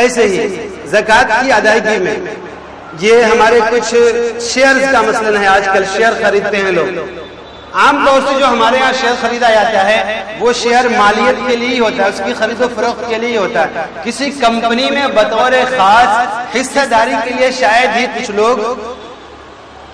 ایسے ہی زکوٰۃ کی ادائیگی میں یہ ہمارے کچھ شیئرز کا مثلا ہے، آج کل شیئر خریدتے ہیں لوگ. عام طور سے جو ہمارے ہاں شیئر خریدا جاتا ہے وہ شیئر مالیت کے لیے ہوتا ہے، اس کی خرید و فروخت کے لیے ہوتا ہے. کسی کمپنی میں بطور خاص حصہ داری کے لیے شاید ہی کچھ لوگ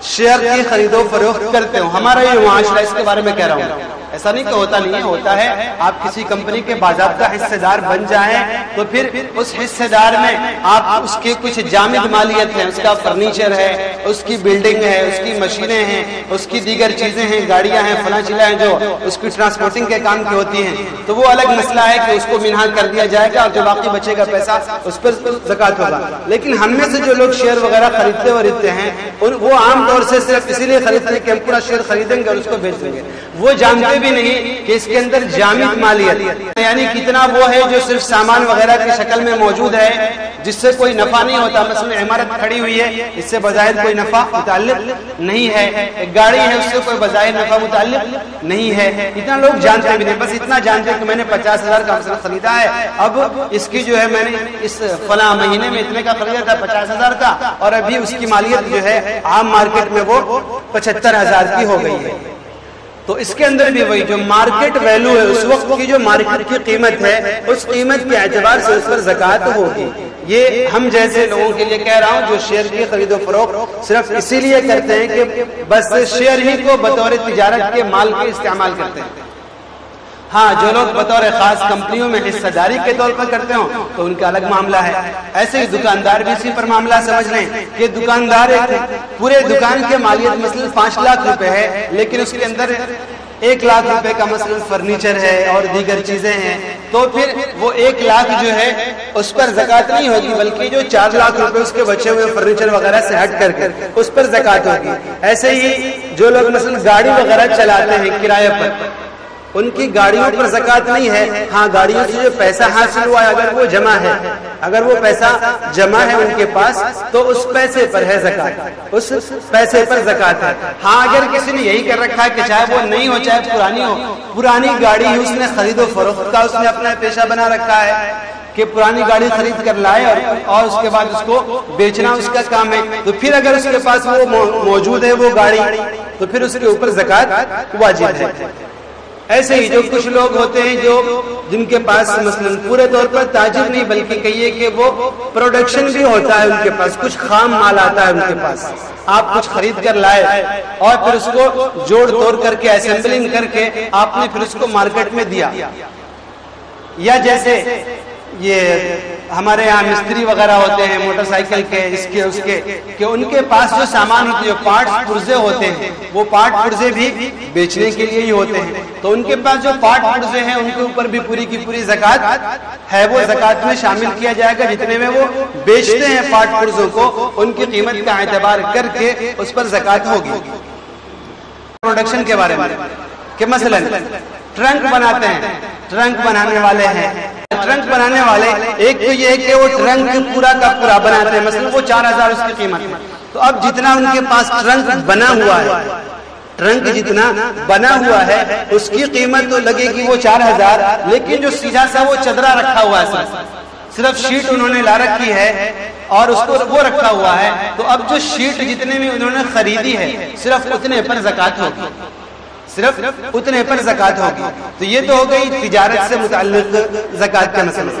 شیئر کی خرید و فروخت کرتے ہوں. ہمارا یہ معاشرہ اس کے بارے میں کہہ رہا ہوں، ایسا نہیں کہ ہوتا نہیں ہے، ہوتا ہے. آپ کسی کمپنی کے باضابطہ حصہ دار بن جائیں تو پھر اس حصہ دار میں آپ اس کے کچھ جامد مالیت ہیں، اس کا فرنیچر ہے، اس کی بلڈنگ ہے، اس کی مشینیں ہیں، اس کی دیگر چیزیں ہیں، گاڑیاں ہیں، فلاں چیزیں ہیں جو اس کی ٹرانسپورٹنگ کے کام کی ہوتی ہیں، تو وہ الگ مسئلہ ہے کہ اس کو منہا کر دیا جائے گا اور جو باقی بچے گا پیسہ اس پر زکوٰۃ ہوگا. لیکن ہم میں سے جو لوگ شیئر وغیرہ خریدتے اور رہتے ہیں وہ عام طور سے صرف اسی لیے خریدتے ہیں کہ ہم پورا شیئر خریدیں گے اور اس کو بیچ دیں گے. وہ جانتے بھی نہیں کہ اس کے اندر جامد مالیت یعنی کتنا وہ ہے جو صرف سامان وغیرہ کی شکل میں موجود ہے جس سے کوئی نفع نہیں ہوتا. مثلا عمارت کھڑی ہوئی ہے، اس سے بظاہر کوئی نفع متعلق نہیں ہے. ایک گاڑی ہے، اس سے کوئی بظاہر نفع متعلق نہیں ہے. اتنا لوگ جانتے بھی نہیں، بس اتنا جانتے کہ میں نے 50,000 کا مثلا خریدا ہے، اب اس کی جو ہے میں نے اس فلاں مہینے میں اتنے کا خریدا تھا 50,000 کا، اور ابھی اس کی مالیت جو ہے عام مارکیٹ میں وہ 75,000 کی ہو گئی ہے. تو اس کے اندر بھی وہی جو مارکیٹ ویلو ہے، اس وقت کی جو مارکیٹ کی قیمت ہے، اس قیمت کے اعتبار سے اس پر زکوٰۃ ہوگی. یہ ہم جیسے لوگوں کے لیے کہہ رہا ہوں جو شیئر کی خرید و فروخت صرف اسی لیے کرتے ہیں کہ بس شیئر ہی کو بطور تجارت کے مال کے استعمال کرتے ہیں. ہاں جو لوگ بطور خاص کمپنیوں میں حصہ داری کے طور پر کرتے ہوں تو ان کا الگ معاملہ ہے. ایسے ہی دکاندار بھی اسی پر معاملہ سمجھ لیں کہ دکاندار پورے دکان کے مالیت مثلا 5 لاکھ روپے ہے، لیکن اس کے اندر 1 لاکھ روپے کا مثلا فرنیچر ہے اور دیگر چیزیں ہیں، تو پھر وہ 1 لاکھ جو ہے اس پر زکوٰۃ نہیں ہوگی، بلکہ جو 4 لاکھ روپے اس کے بچے ہوئے فرنیچر وغیرہ سے ہٹ کر کے اس پر زکوٰۃ ہوگی. ایسے ہی جو لوگ مثلا گاڑی وغیرہ چلاتے ہیں کرایہ پر، ان کی گاڑیوں پر زکوٰۃ نہیں ہے. ہاں گاڑیوں سے جو پیسہ حاصل ہوا ہے اگر وہ جمع ہے، اگر وہ پیسہ جمع ہے ان کے پاس تو اس پیسے پر ہے زکوٰۃ، اس پیسے پر زکوٰۃ ہے. ہاں اگر کسی نے یہی کر رکھا ہے کہ چاہے وہ نئی ہو چاہے پرانی ہو، پرانی گاڑی ہی اس نے خرید و فروخت کا اس نے اپنا پیشہ بنا رکھا ہے کہ پرانی گاڑی خرید کر لائے اور اس کے بعد اس کو بیچنا اس کا کام ہے، تو پھر اگر اس کے پاس وہ موجود ہے وہ گاڑی تو پھر اس کے اوپر زکوٰۃ واجب ہے. ایسے ہی جو کچھ لوگ ہوتے ہیں جن کے پاس مثلا پورے طور پر تاجر نہیں بلکہ کہیے کہ وہ پروڈکشن بھی ہوتا ہے، ان کے پاس کچھ خام مال آتا ہے، ان کے پاس آپ کچھ خرید کر لائے اور پھر اس کو جوڑ توڑ کر کے اسمبلنگ کر کے آپ نے پھر اس کو مارکیٹ میں دیا. یا جیسے یہ ہمارے یہاں مستری وغیرہ ہوتے ہیں موٹر سائیکل کے اس کے کہ ان کے پاس جو سامان ہوتے ہیں پارٹس پرزے ہوتے ہیں، وہ پارٹ پرزے بھی بیچنے کے لیے ہی ہوتے ہیں، تو ان کے پاس جو پارٹ پرزے ہیں ان کے اوپر بھی پوری کی پوری زکوٰۃ ہے، وہ زکوٰۃ میں شامل کیا جائے گا. جتنے میں وہ بیچتے ہیں پارٹ پرزوں کو ان کی قیمت کا اعتبار کر کے اس پر زکوٰۃ ہوگی. پروڈکشن کے بارے میں کہ مثلا ٹرنک بناتے ہیں، ٹرنک بنانے والے ہیں، ٹرنک بنانے والے ایک تو یہ ہے کہ وہ ٹرنک پورا کا پورا بناتے ہیں، مثلا وہ 4,000 اس کی قیمت ہے، تو اب جتنا ان کے پاس ٹرنک بنا ہوا ہے، ٹرنک جتنا بنا ہوا ہے اس کی قیمت تو لگے گی وہ 4,000، لیکن جو سیدھا سا وہ چدرا رکھا ہوا ہے صرف شیٹ انہوں نے لا رکھی ہے اور اس کو وہ رکھا ہوا ہے، تو اب جو شیٹ جتنے میں انہوں نے خریدی ہے صرف اتنے پر زکوٰۃ ہوگی، صرف اتنے پر زکوٰۃ ہوگی. تو یہ تو ہو گئی تجارت سے متعلق زکوٰۃ کا مسئلہ.